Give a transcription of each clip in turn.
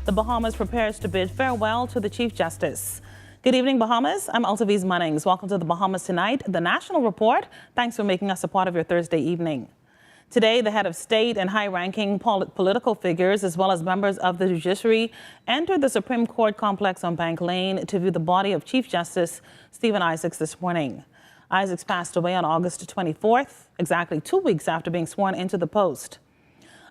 The Bahamas prepares to bid farewell to the Chief Justice. Good evening, Bahamas. I'm Altaviz Munnings. Welcome to the Bahamas Tonight, the National Report. Thanks for making us a part of your Thursday evening. Today, the head of state and high-ranking political figures, as well as members of the judiciary, entered the Supreme Court complex on Bank Lane to view the body of Chief Justice Stephen Isaacs this morning. Isaacs passed away on August 24th, exactly 2 weeks after being sworn into the post.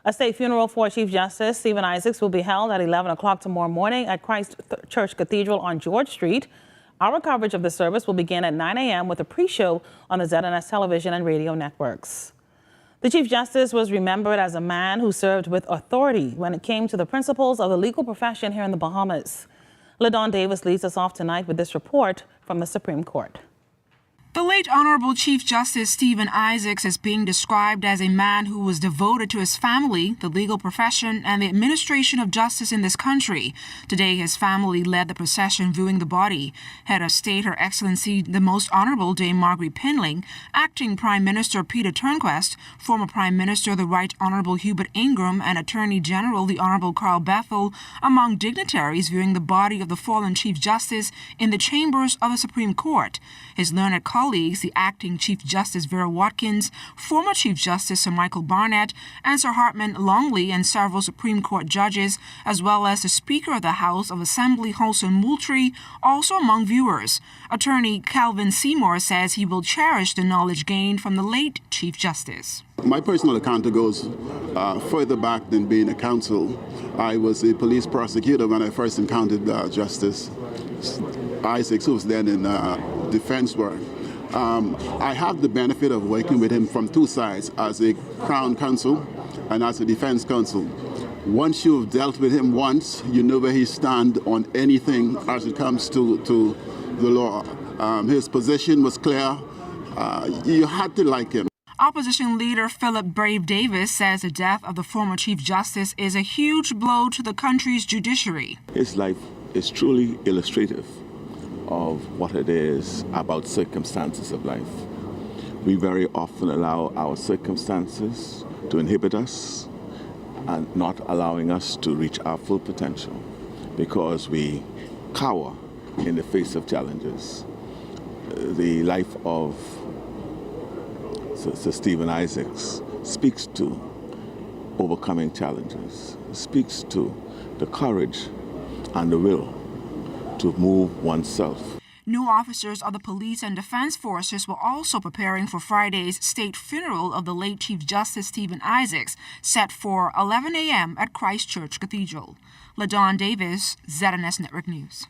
A state funeral for Chief Justice Stephen Isaacs will be held at 11 o'clock tomorrow morning at Christ Church Cathedral on George Street. Our coverage of the service will begin at 9 a.m. with a pre-show on the ZNS television and radio networks. The Chief Justice was remembered as a man who served with authority when it came to the principles of the legal profession here in the Bahamas. LaDawn Davis leads us off tonight with this report from the Supreme Court. The late Honorable Chief Justice Stephen Isaacs is being described as a man who was devoted to his family, the legal profession, and the administration of justice in this country. Today, his family led the procession viewing the body. Head of State, Her Excellency the Most Honorable Dame Margaret Pinling, Acting Prime Minister Peter Turnquest, former Prime Minister the Right Honorable Hubert Ingram, and Attorney General the Honorable Carl Bethel, among dignitaries viewing the body of the fallen Chief Justice in the chambers of the Supreme Court. His learned colleagues, the Acting Chief Justice Vera Watkins, former Chief Justice Sir Michael Barnett, and Sir Hartman Longley, and several Supreme Court judges, as well as the Speaker of the House of Assembly, Holson Moultrie, also among viewers. Attorney Calvin Seymour says he will cherish the knowledge gained from the late Chief Justice. My personal encounter goes further back than being a counsel. I was a police prosecutor when I first encountered Justice Isaacs, who was then in defense work. I have the benefit of working with him from two sides, as a Crown counsel and as a defense counsel. Once you've dealt with him once, you know where he stands on anything as it comes to the law. His position was clear. You had to like him. Opposition leader Philip Brave Davis says the death of the former Chief Justice is a huge blow to the country's judiciary. His life is truly illustrative of what it is about circumstances of life. We very often allow our circumstances to inhibit us and not allowing us to reach our full potential because we cower in the face of challenges. The life of Sir Stephen Isaacs speaks to overcoming challenges, speaks to the courage and the will to move oneself. New officers of the police and defense forces were also preparing for Friday's state funeral of the late Chief Justice Stephen Isaacs, set for 11 a.m. at Christ Church Cathedral. LaDawn Davis, ZNS Network News.